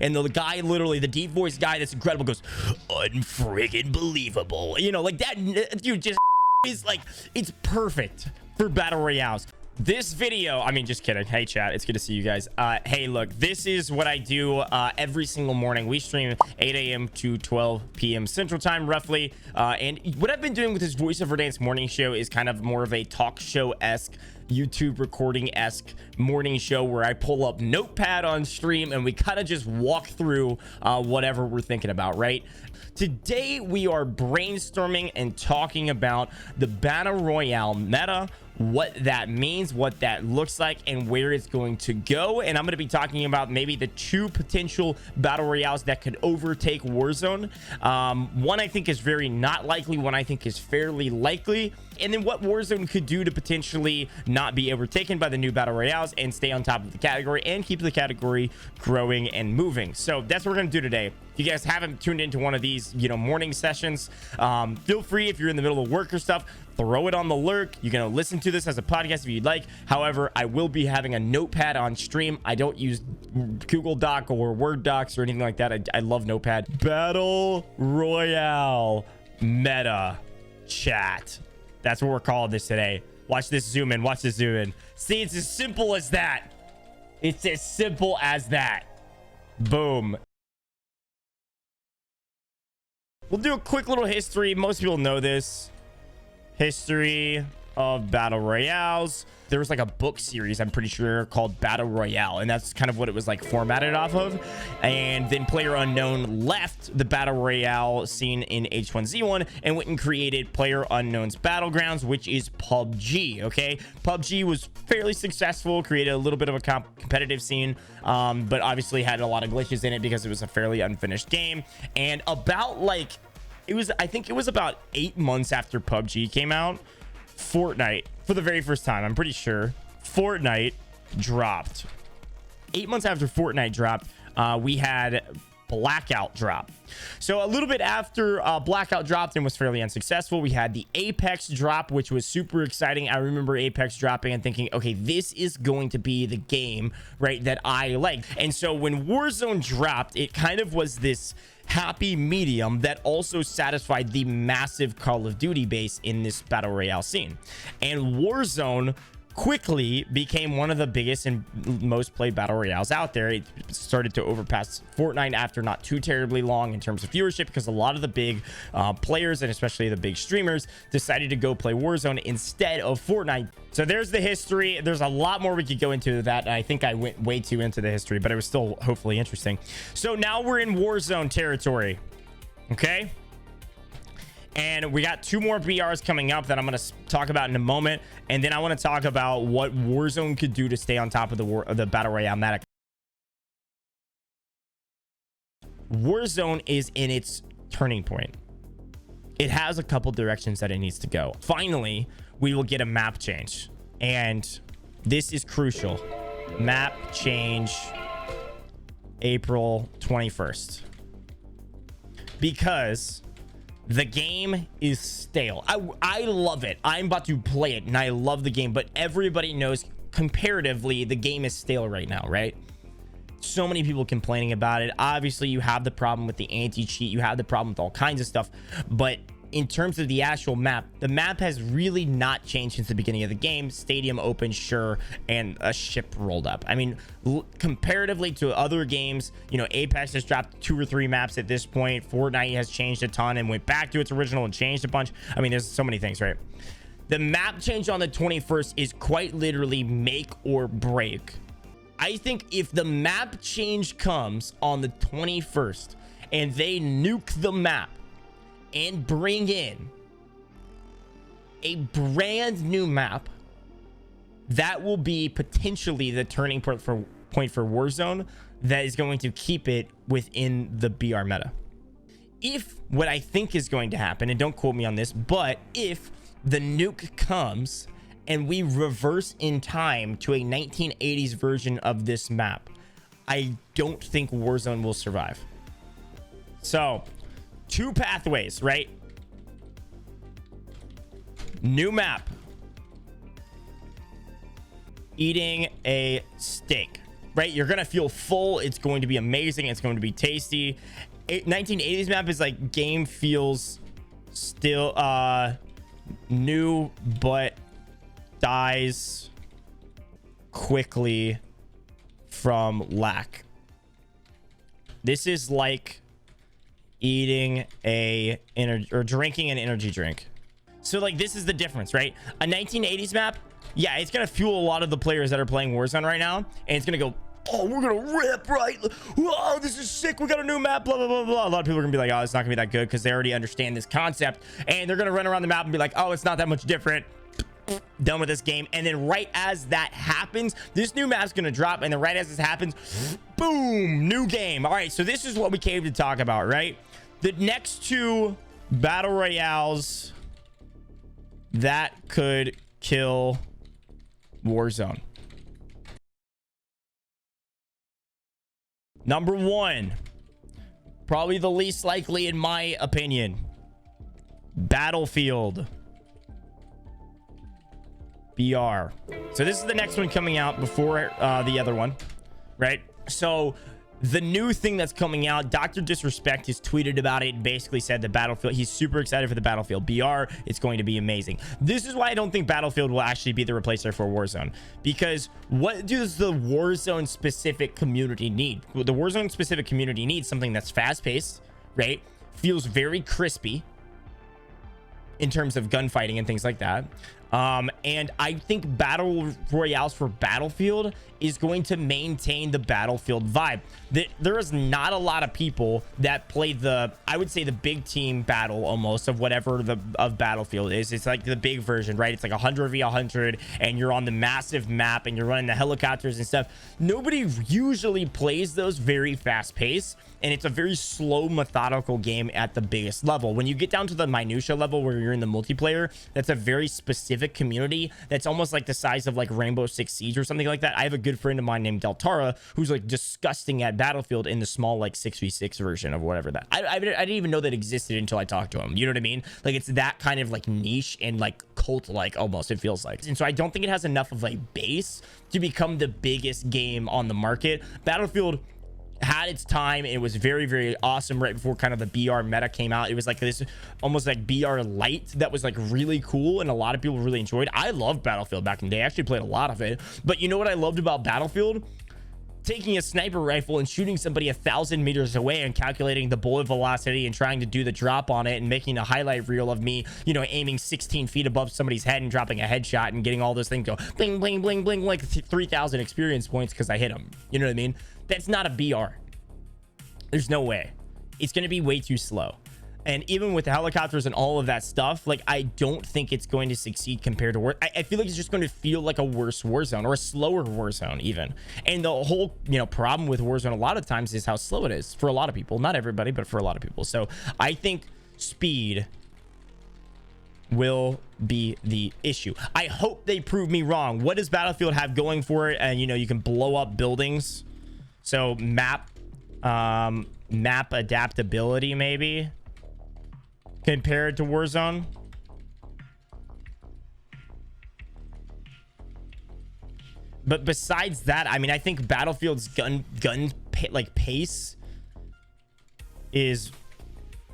and the guy, literally the deep voice guy that's incredible, goes unfriggin' believable, you know, like that. Dude, just is like, it's perfect for battle royales. This video, I mean, just kidding. Hey chat, it's good to see you guys. Hey, look, this is what I do every single morning. We stream 8 a.m. to 12 p.m. Central Time, roughly. And what I've been doing with this Voice of Verdansk morning show is kind of more of a talk show-esque, YouTube recording-esque morning show where I pull up Notepad on stream and we kind of just walk through whatever we're thinking about, right? Today, we are brainstorming and talking about the Battle Royale meta, what that means, what that looks like, and where it's going to go. And I'm going to be talking about maybe the 2 potential battle royales that could overtake Warzone. One I think is very not likely, one I think is fairly likely, and then what Warzone could do to potentially not be overtaken by the new battle royales and stay on top of the category and keep the category growing and moving. So that's what we're going to do today. If you guys haven't tuned into one of these, you know, morning sessions, feel free, if you're in the middle of work or stuff, throw it on the lurk. You can listen to this as a podcast if you'd like. However, I will be having a notepad on stream. I don't use Google Doc or Word docs or anything like that. I love Notepad. Battle Royale meta chat. That's what we're calling this today. Watch this zoom in. Watch this zoom in. See, it's as simple as that. It's as simple as that. Boom. We'll do a quick little history. Most people know this. History of battle royales. There was like a book series, I'm pretty sure, called Battle Royale, and that's kind of what it was like formatted off of. And then PlayerUnknown left the Battle Royale scene in H1Z1 and went and created PlayerUnknown's Battlegrounds, which is PUBG. Okay, PUBG was fairly successful, created a little bit of a competitive scene, but obviously had a lot of glitches in it because it was a fairly unfinished game. And about like, I think it was about 8 months after PUBG came out, Fortnite, for the very first time, I'm pretty sure, Fortnite dropped. 8 months after Fortnite dropped, we had Blackout drop. So a little bit after Blackout dropped and was fairly unsuccessful, we had the Apex drop, which was super exciting. I remember Apex dropping and thinking, okay, this is going to be the game, right, that I like. And so when Warzone dropped, it kind of was this happy medium that also satisfied the massive Call of Duty base in this battle royale scene. And Warzone quickly became one of the biggest and most played battle royales out there. It started to overpass Fortnite after not too terribly long in terms of viewership, because a lot of the big players, and especially the big streamers, decided to go play Warzone instead of Fortnite. So there's the history. There's a lot more we could go into that. I think I went way too into the history, but it was still hopefully interesting. So now we're in Warzone territory. Okay, and we got 2 more BRs coming up that I'm going to talk about in a moment. And then I want to talk about what Warzone could do to stay on top of the Battle Royale meta. Warzone is in its turning point. It has a couple directions that it needs to go. Finally, we will get a map change. And this is crucial. Map change April 21st. Because the game is stale. I love it. I'm about to play it and I love the game, but everybody knows comparatively the game is stale right now, right? So many people complaining about it. Obviously, you have the problem with the anti-cheat. You have the problem with all kinds of stuff. But in terms of the actual map, the map has really not changed since the beginning of the game. Stadium opened, sure, and a ship rolled up. I mean, comparatively to other games, you know, Apex has dropped 2 or 3 maps at this point. Fortnite has changed a ton and went back to its original and changed a bunch. I mean, there's so many things, right? The map change on the 21st is quite literally make or break. I think if the map change comes on the 21st and they nuke the map and bring in a brand new map, that will be potentially the turning point for Warzone that is going to keep it within the BR meta. If what I think is going to happen, and don't quote me on this, but if the nuke comes and we reverse in time to a 1980s version of this map, I don't think Warzone will survive. So 2 pathways, right? New map. Eating a steak. right? You're gonna feel full. It's going to be amazing. It's going to be tasty. 1980s map is like game feels still new, but dies quickly from lack. This is like eating or drinking an energy drink. So like this is the difference, right? A 1980s map, yeah, it's gonna fuel a lot of the players that are playing Warzone right now, and it's gonna go, oh, we're gonna rip, right? Whoa, this is sick. We got a new map, blah blah blah blah. A lot of people are gonna be like, oh, it's not gonna be that good, because they already understand this concept, and they're gonna run around the map and be like, oh, it's not that much different. Done with this game. And then right as that happens, this new map's gonna drop, and then right as this happens, boom, new game. All right, so this is what we came to talk about, right? The next two battle royales that could kill Warzone. Number one, probably the least likely in my opinion, Battlefield BR. So this is the next one coming out before the other one, right? So the new thing that's coming out, Dr. Disrespect has tweeted about it and basically said the Battlefield, he's super excited for the Battlefield BR. It's going to be amazing. This is why I don't think Battlefield will actually be the replacer for Warzone, because what does the Warzone specific community need? Well, the Warzone specific community needs something that's fast paced, right? Feels very crispy in terms of gunfighting and things like that. And I think battle royales for Battlefield is going to maintain the Battlefield vibe. There is not a lot of people that play the, I would say, the big team battle almost of whatever of Battlefield is. It's like the big version, right? It's like 100v100, and you're on the massive map and you're running the helicopters and stuff. Nobody usually plays those very fast paced, and it's a very slow, methodical game at the biggest level. When you get down to the minutia level where you're in the multiplayer, that's a very specific community that's almost like the size of like Rainbow Six Siege or something like that. I have a good friend of mine named Deltara who's like disgusting at Battlefield in the small like 6v6 version of whatever that I didn't even know that existed until I talked to him. You know what I mean? Like it's that kind of like niche and like cult like almost, it feels like. And so I don't think it has enough of a base to become the biggest game on the market. Battlefield had its time. It was very, very awesome right before kind of the BR meta came out. It was like this almost like BR light that was like really cool, and a lot of people really enjoyed. I loved Battlefield back in the day. I actually played a lot of it. But you know what I loved about Battlefield? Taking a sniper rifle and shooting somebody 1,000 meters away and calculating the bullet velocity and trying to do the drop on it and making a highlight reel of me, you know, aiming 16 feet above somebody's head and dropping a headshot and getting all those things go bling, bling, bling, bling, like 3,000 experience points because I hit them. You know what I mean? That's not a BR. There's no way. It's going to be way too slow. And even with the helicopters and all of that stuff, like, I don't think it's going to succeed compared to War. I feel like it's just going to feel like a worse Warzone, or a slower Warzone even. And the whole, you know, problem with Warzone a lot of times is how slow it is for a lot of people. Not everybody, but for a lot of people. So I think speed will be the issue. I hope they prove me wrong. What does Battlefield have going for it? And, you know, you can blow up buildings. So map adaptability maybe compared to Warzone. But besides that, I mean, I think Battlefield's gun pace is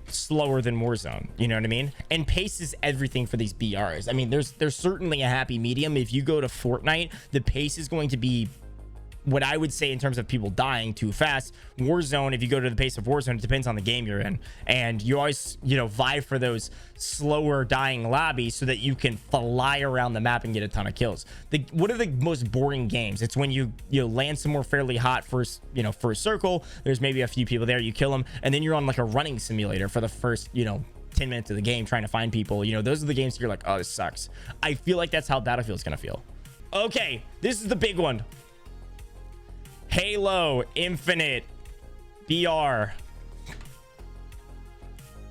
slower than Warzone. You know what I mean? And pace is everything for these BRs. I mean, there's certainly a happy medium. If you go to Fortnite, the pace is going to be what I would say in terms of people dying too fast. Warzone, if you go to the pace of Warzone, it depends on the game you're in, and you always, you know, vie for those slower dying lobbies so that you can fly around the map and get a ton of kills. What are the most boring games? It's when you land somewhere fairly hot first, you know, first circle, there's maybe a few people there, you kill them, and then you're on like a running simulator for the first, you know, 10 minutes of the game trying to find people. You know, those are the games you're like, oh, this sucks. I feel like that's how Battlefield's gonna feel. Okay, this is the big one. Halo Infinite BR.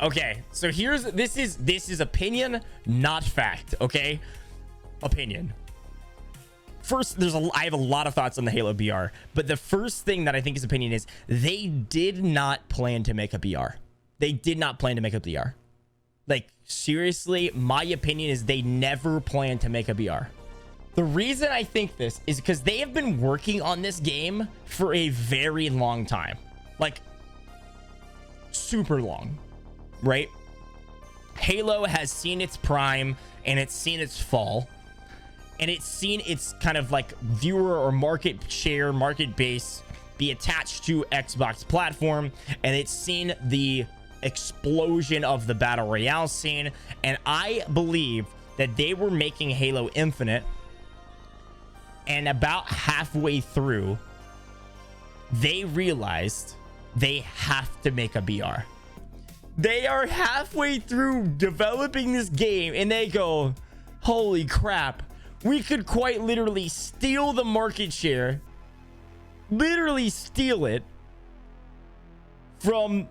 Okay, so this is opinion, not fact. Okay, opinion. First, I have a lot of thoughts on the Halo BR, but the first thing that I think is opinion is they did not plan to make a BR. They did not plan to make a BR. Like, seriously, my opinion is they never planned to make a BR. The reason I think this is because they have been working on this game for a very long time. Like, super long, right? Halo has seen its prime and it's seen its fall. And it's seen its kind of like viewer or market share, market base be attached to Xbox platform. And it's seen the explosion of the Battle Royale scene. And I believe that they were making Halo Infinite. And about halfway through, they realized they have to make a BR. They are halfway through developing this game and they go, holy crap, we could quite literally steal the market share, literally steal it from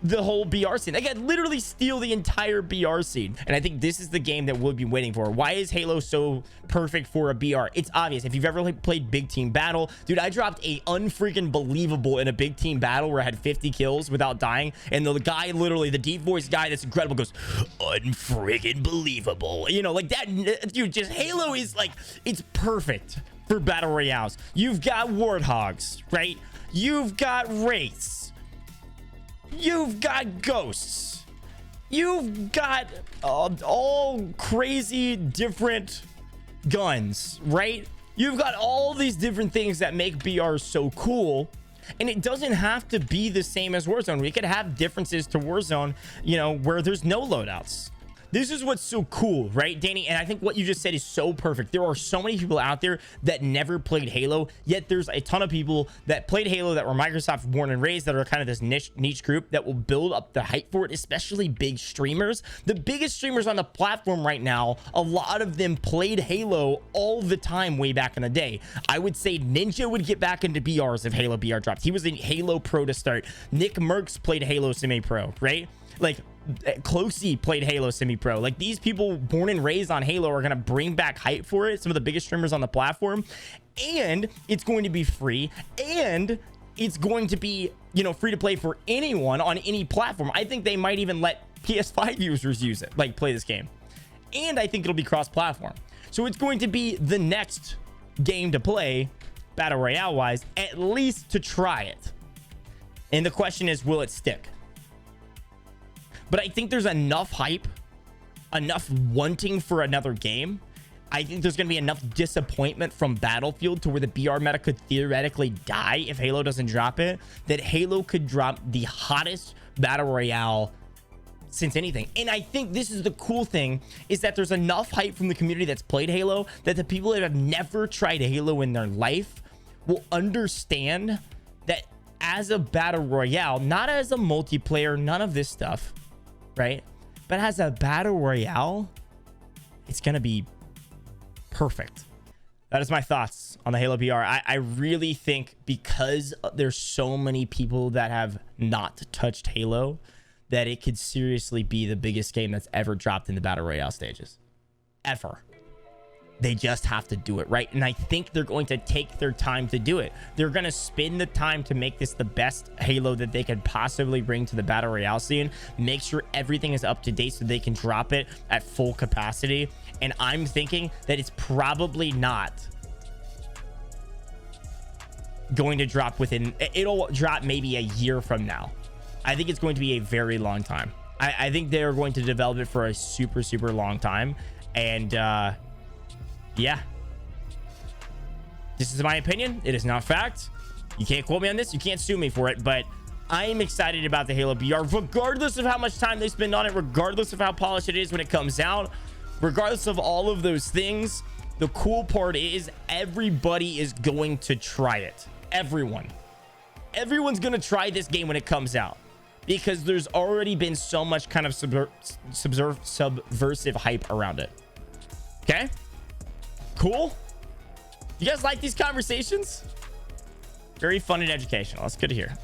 the whole BR scene. They could literally steal the entire BR scene. And I think this is the game that we'll be waiting for. Why is Halo so perfect for a BR? It's obvious. If you've ever played big team battle, dude, I dropped a unfreaking believable in a big team battle where I had 50 kills without dying. And the guy, literally the deep voice guy that's incredible, goes, unfreaking believable. You know, like that, dude, just Halo is like, it's perfect for battle royales. You've got warthogs, right? You've got wraiths. You've got ghosts. You've got all crazy different guns, right? You've got all these different things that make BR so cool. And it doesn't have to be the same as Warzone. We could have differences to Warzone, you know, where there's no loadouts. This is what's so cool, right, Danny? And I think what you just said is so perfect. There are so many people out there that never played Halo, yet there's a ton of people that played Halo that were Microsoft born and raised, that are kind of this niche group that will build up the hype for it, especially big streamers. The biggest streamers on the platform right now, a lot of them played Halo all the time way back in the day. I would say Ninja would get back into BRs if Halo BR dropped. He was a Halo Pro to start. Nick Merckx played Halo Semi-Pro, right? Like, Closey played Halo Semi-Pro. Like, these people born and raised on Halo are going to bring back hype for it. Some of the biggest streamers on the platform. And it's going to be free. And it's going to be, you know, free to play for anyone on any platform. I think they might even let PS5 users use it, like play this game. And I think it'll be cross-platform. So it's going to be the next game to play, Battle Royale-wise, at least to try it. And the question is, will it stick? But I think there's enough hype, enough wanting for another game. I think there's going to be enough disappointment from Battlefield to where the BR meta could theoretically die if Halo doesn't drop it, that Halo could drop the hottest Battle Royale since anything. And I think this is the cool thing, is that there's enough hype from the community that's played Halo that the people that have never tried Halo in their life will understand that as a Battle Royale, not as a multiplayer, none of this stuff, right? But as a Battle Royale, it's gonna be perfect. That is my thoughts on the Halo BR. I really think because there's so many people that have not touched Halo, that it could seriously be the biggest game that's ever dropped in the Battle Royale stages. Ever. They just have to do it, right? And I think they're going to take their time to do it. They're going to spend the time to make this the best Halo that they could possibly bring to the Battle Royale scene. Make sure everything is up to date so they can drop it at full capacity. And I'm thinking that it's probably not going to drop within... It'll drop maybe a year from now. I think it's going to be a very long time. I think they're going to develop it for a super, super long time. And... yeah, this is my opinion. It is not fact. You can't quote me on this. You can't sue me for it, but I am excited about the Halo BR, regardless of how much time they spend on it, regardless of how polished it is when it comes out, regardless of all of those things. The cool part is everybody is going to try it. Everyone's going to try this game when it comes out, because there's already been so much kind of subversive hype around it. Okay. Cool. You guys like these conversations? Very fun and educational. That's good to hear.